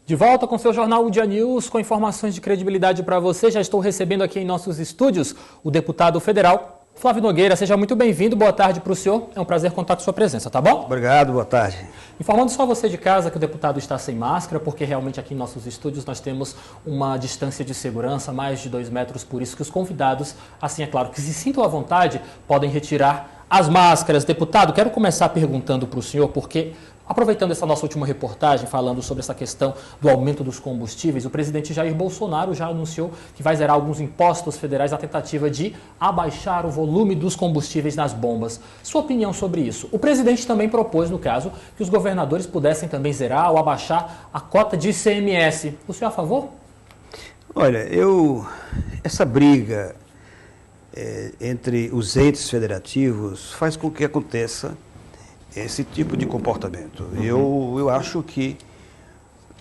De volta com seu jornal O Dia News, com informações de credibilidade para você. Já estou recebendo aqui em nossos estúdios o deputado federal Flávio Nogueira. Seja muito bem-vindo, boa tarde para o senhor. É um prazer contar com sua presença, tá bom? Obrigado, boa tarde. Informando só você de casa que o deputado está sem máscara, porque realmente aqui em nossos estúdios nós temos uma distância de segurança, mais de 2 metros, por isso que os convidados, assim é claro, que se sintam à vontade, podem retirar as máscaras. Deputado, quero começar perguntando para o senhor, porque aproveitando essa nossa última reportagem, falando sobre essa questão do aumento dos combustíveis, o presidente Jair Bolsonaro já anunciou que vai zerar alguns impostos federais na tentativa de abaixar o volume dos combustíveis nas bombas. Sua opinião sobre isso? O presidente também propôs, no caso, que os governadores pudessem também zerar ou abaixar a cota de ICMS. O senhor é a favor? Olha, essa briga entre os entes federativos faz com que aconteça esse tipo de comportamento. Eu acho que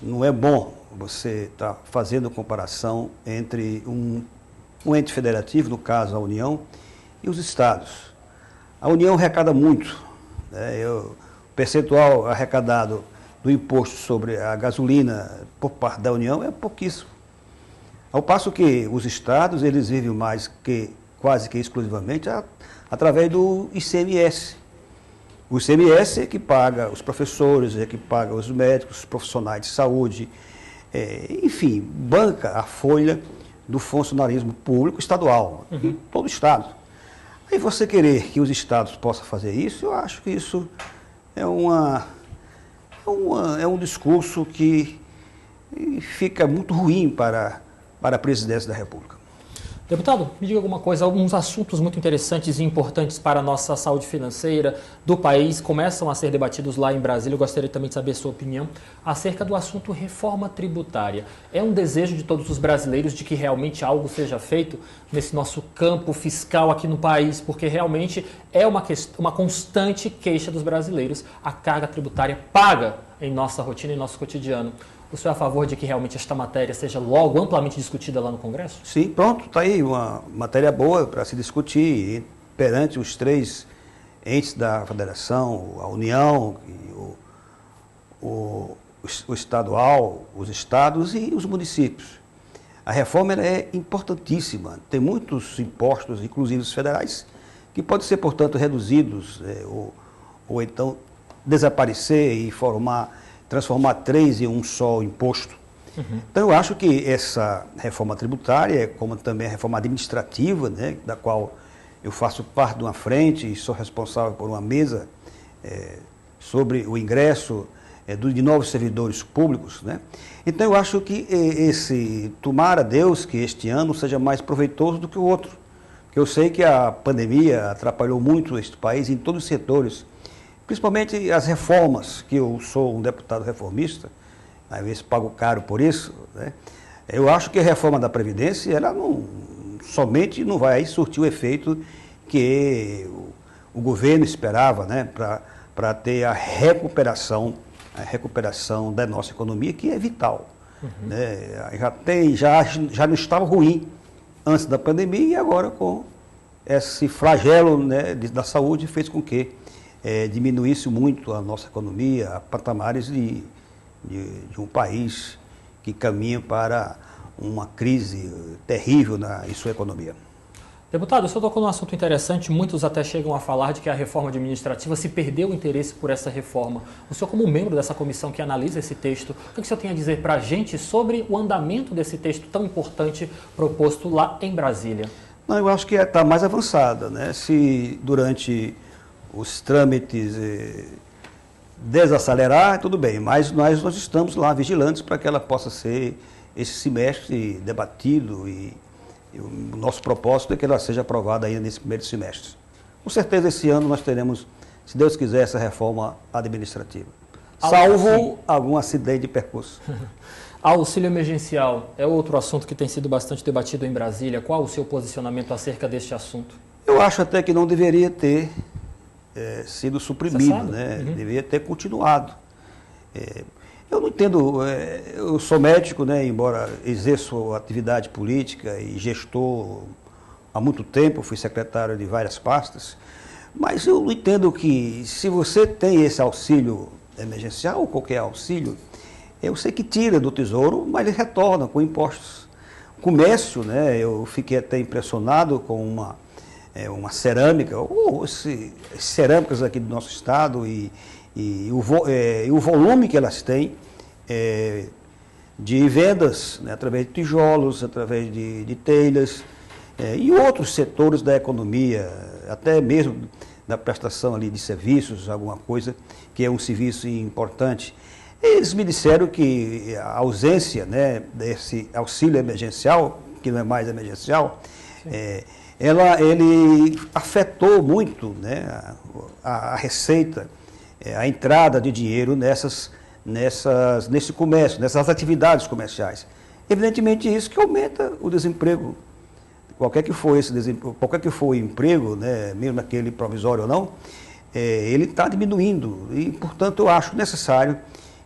não é bom você estar fazendo comparação entre um ente federativo, no caso a União, e os estados. A União arrecada muito, né? O percentual arrecadado do imposto sobre a gasolina por parte da União é pouquíssimo. Ao passo que os estados, eles vivem mais que, quase que exclusivamente, através do ICMS. O ICMS é que paga os professores, é que paga os médicos, os profissionais de saúde, enfim, banca a folha do funcionarismo público estadual, em todo o estado. Aí você querer que os estados possam fazer isso, eu acho que isso é um discurso que fica muito ruim para a presidência da República. Deputado, me diga alguma coisa, alguns assuntos muito interessantes e importantes para a nossa saúde financeira do país começam a ser debatidos lá em Brasília. Eu gostaria também de saber a sua opinião acerca do assunto reforma tributária. É um desejo de todos os brasileiros de que realmente algo seja feito nesse nosso campo fiscal aqui no país, porque realmente é uma constante queixa dos brasileiros a carga tributária paga em nossa rotina, em nosso cotidiano. O senhor é a favor de que realmente esta matéria seja logo amplamente discutida lá no Congresso? Sim, pronto, está aí uma matéria boa para se discutir perante os 3 entes da federação, a União, o estadual, os estados e os municípios. A reforma ela é importantíssima, tem muitos impostos, inclusive os federais, que podem ser, portanto, reduzidos ou então desaparecer e transformar 3 em um só imposto. Então, eu acho que essa reforma tributária, como também a reforma administrativa, né, da qual eu faço parte de uma frente e sou responsável por uma mesa sobre o ingresso de novos servidores públicos, né? Então, eu acho que tomara a Deus que este ano seja mais proveitoso do que o outro, porque eu sei que a pandemia atrapalhou muito este país em todos os setores, principalmente as reformas, que eu sou um deputado reformista, às vezes pago caro por isso, né? Eu acho que a reforma da Previdência, ela somente não vai surtir o efeito que o governo esperava, né? Para ter a recuperação da nossa economia, que é vital. Né? Já não estava ruim antes da pandemia e agora com esse flagelo, né, da saúde fez com que diminuísse muito a nossa economia a patamares de um país que caminha para uma crise terrível em sua economia. Deputado, o senhor tocou num assunto interessante, muitos até chegam a falar de que a reforma administrativa se perdeu o interesse por essa reforma. O senhor, como membro dessa comissão que analisa esse texto, o que o senhor tem a dizer para a gente sobre o andamento desse texto tão importante proposto lá em Brasília? Não, eu acho que está mais avançada, né? Se durante os trâmites desacelerar, tudo bem, mas nós estamos lá vigilantes para que ela possa ser esse semestre debatido e o nosso propósito é que ela seja aprovada ainda nesse primeiro semestre. Com certeza esse ano nós teremos, se Deus quiser, essa reforma administrativa, salvo algum acidente de percurso. Auxílio emergencial é outro assunto que tem sido bastante debatido em Brasília. Qual o seu posicionamento acerca deste assunto? Eu acho até que não deveria ter sido suprimido, né? Deveria ter continuado. Eu não entendo, eu sou médico, né? Embora exerça atividade política e gestor há muito tempo, fui secretário de várias pastas, mas eu não entendo que se você tem esse auxílio emergencial ou qualquer auxílio, eu sei que tira do Tesouro, mas ele retorna com impostos. Comércio, né, eu fiquei até impressionado com uma cerâmica, cerâmicas aqui do nosso estado e o volume que elas têm de vendas, né, através de tijolos, através de telhas e outros setores da economia, até mesmo da prestação ali de serviços, alguma coisa que é um serviço importante. Eles me disseram que a ausência, né, desse auxílio emergencial, que não é mais emergencial, ele afetou muito, né, a receita, a entrada de dinheiro nesse comércio, nessas atividades comerciais. Evidentemente isso que aumenta o desemprego. Qualquer que for o emprego, né, mesmo aquele provisório ou não, ele está diminuindo. E, portanto, eu acho necessário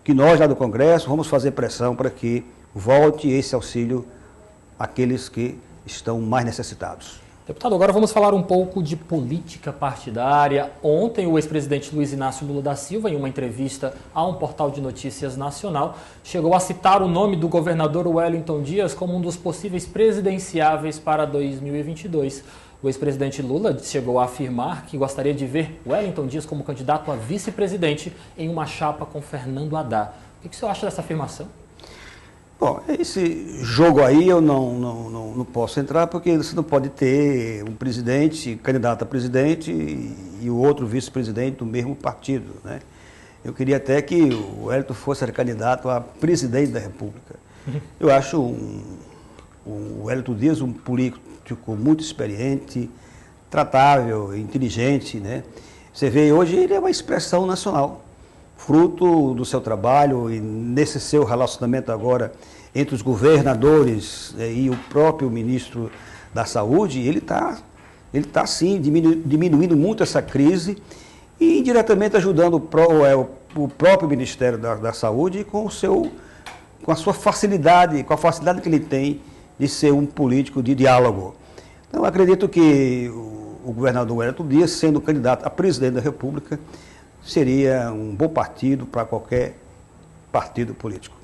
que nós, lá do Congresso, vamos fazer pressão para que volte esse auxílio àqueles que estão mais necessitados. Deputado, agora vamos falar um pouco de política partidária. Ontem, o ex-presidente Luiz Inácio Lula da Silva, em uma entrevista a um portal de notícias nacional, chegou a citar o nome do governador Wellington Dias como um dos possíveis presidenciáveis para 2022. O ex-presidente Lula chegou a afirmar que gostaria de ver Wellington Dias como candidato a vice-presidente em uma chapa com Fernando Haddad. O que o senhor acha dessa afirmação? Bom, esse jogo aí eu não posso entrar, porque você não pode ter um presidente, candidato a presidente e o outro vice-presidente do mesmo partido, né? Eu queria até que o Wellington fosse candidato a presidente da República. Eu acho o Wellington Dias um político muito experiente, tratável, inteligente, né? Você vê, hoje ele é uma expressão nacional, fruto do seu trabalho e nesse seu relacionamento agora entre os governadores e o próprio ministro da Saúde, ele tá sim diminuindo muito essa crise e indiretamente ajudando o próprio Ministério da Saúde com a sua facilidade, com a facilidade que ele tem de ser um político de diálogo. Então, acredito que o governador Wellington Dias, sendo candidato a presidente da República, seria um bom partido para qualquer partido político.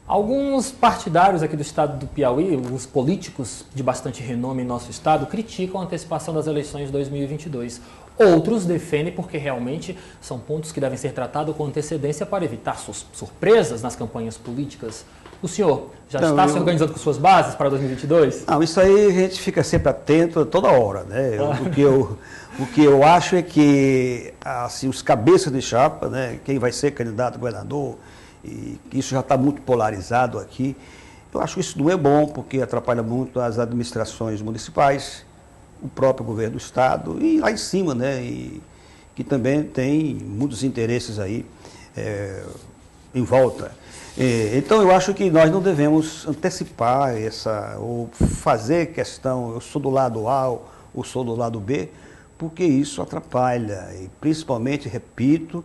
Alguns partidários aqui do estado do Piauí, os políticos de bastante renome em nosso estado, criticam a antecipação das eleições de 2022. Outros defendem porque realmente são pontos que devem ser tratados com antecedência para evitar surpresas nas campanhas políticas. O senhor já está se organizando com suas bases para 2022? Não, isso aí a gente fica sempre atento toda hora, né? O que eu acho é que assim, os cabeças de chapa, né, quem vai ser candidato a governador, e isso já está muito polarizado aqui, eu acho que isso não é bom, porque atrapalha muito as administrações municipais, o próprio governo do estado e lá em cima, né, e que também tem muitos interesses aí em volta. Então eu acho que nós não devemos antecipar ou fazer questão, eu sou do lado A ou sou do lado B, porque isso atrapalha, e principalmente, repito,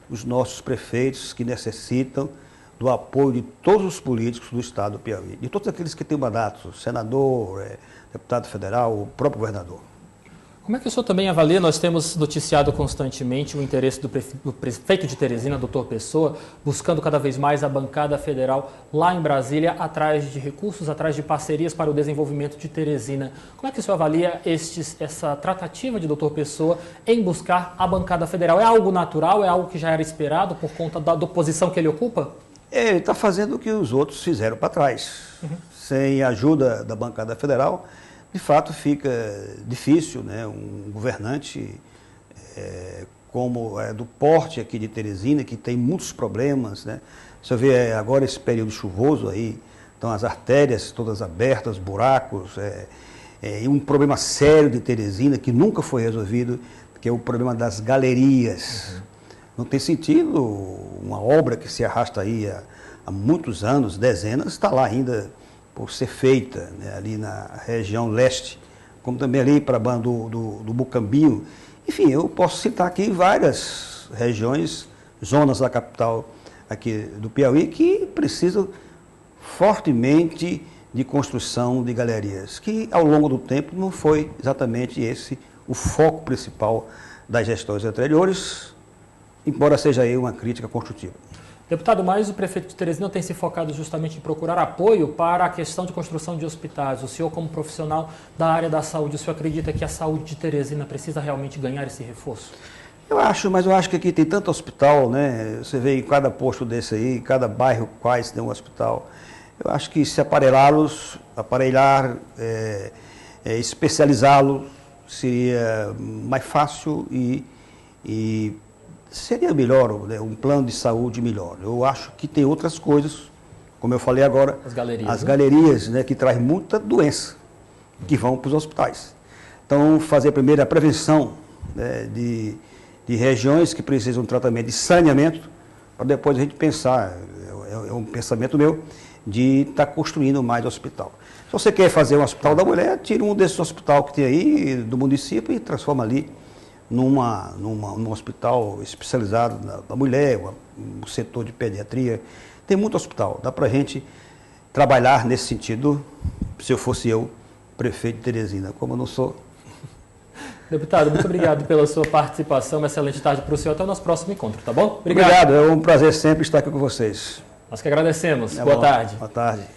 os nossos prefeitos que necessitam do apoio de todos os políticos do estado do Piauí, de todos aqueles que têm mandato, senador, deputado federal, o próprio governador. Como é que o senhor também avalia? Nós temos noticiado constantemente o interesse do prefeito de Teresina, doutor Pessoa, buscando cada vez mais a bancada federal lá em Brasília, atrás de recursos, atrás de parcerias para o desenvolvimento de Teresina. Como é que o senhor avalia essa tratativa de doutor Pessoa em buscar a bancada federal? É algo natural? É algo que já era esperado por conta da posição que ele ocupa? Ele está fazendo o que os outros fizeram para trás. Sem a ajuda da bancada federal, de fato fica difícil, né, um governante como do porte aqui de Teresina, que tem muitos problemas, né? Você vê agora esse período chuvoso aí, estão as artérias todas abertas, buracos, e um problema sério de Teresina que nunca foi resolvido, que é o problema das galerias. Não tem sentido uma obra que se arrasta aí há muitos anos, dezenas, está lá ainda por ser feita, né, ali na região leste, como também ali para do Mucambinho. Enfim, eu posso citar aqui várias regiões, zonas da capital aqui do Piauí, que precisam fortemente de construção de galerias, que ao longo do tempo não foi exatamente esse o foco principal das gestões anteriores, embora seja aí uma crítica construtiva. Deputado, mas o prefeito de Teresina tem se focado justamente em procurar apoio para a questão de construção de hospitais. O senhor, como profissional da área da saúde, o senhor acredita que a saúde de Teresina precisa realmente ganhar esse reforço? Mas eu acho que aqui tem tanto hospital, né? Você vê em cada posto desse aí, em cada bairro quase tem um hospital. Eu acho que se aparelhar, especializá-lo, seria mais fácil e seria melhor, né? Um plano de saúde melhor. Eu acho que tem outras coisas, como eu falei agora, as galerias, né, que trazem muita doença, que vão para os hospitais. Então, fazer primeiro a prevenção, né, de regiões que precisam de tratamento de saneamento, para depois a gente pensar, é um pensamento meu, de estar construindo mais hospital. Se você quer fazer um hospital da mulher, tira um desses hospitais que tem aí do município e transforma ali num hospital especializado da mulher, um setor de pediatria. Tem muito hospital, dá para a gente trabalhar nesse sentido, se eu fosse eu, prefeito de Teresina, como eu não sou. Deputado, muito obrigado pela sua participação, uma excelente tarde para o senhor, até o nosso próximo encontro, tá bom? Obrigado, é um prazer sempre estar aqui com vocês. Nós que agradecemos, boa tarde. Boa tarde.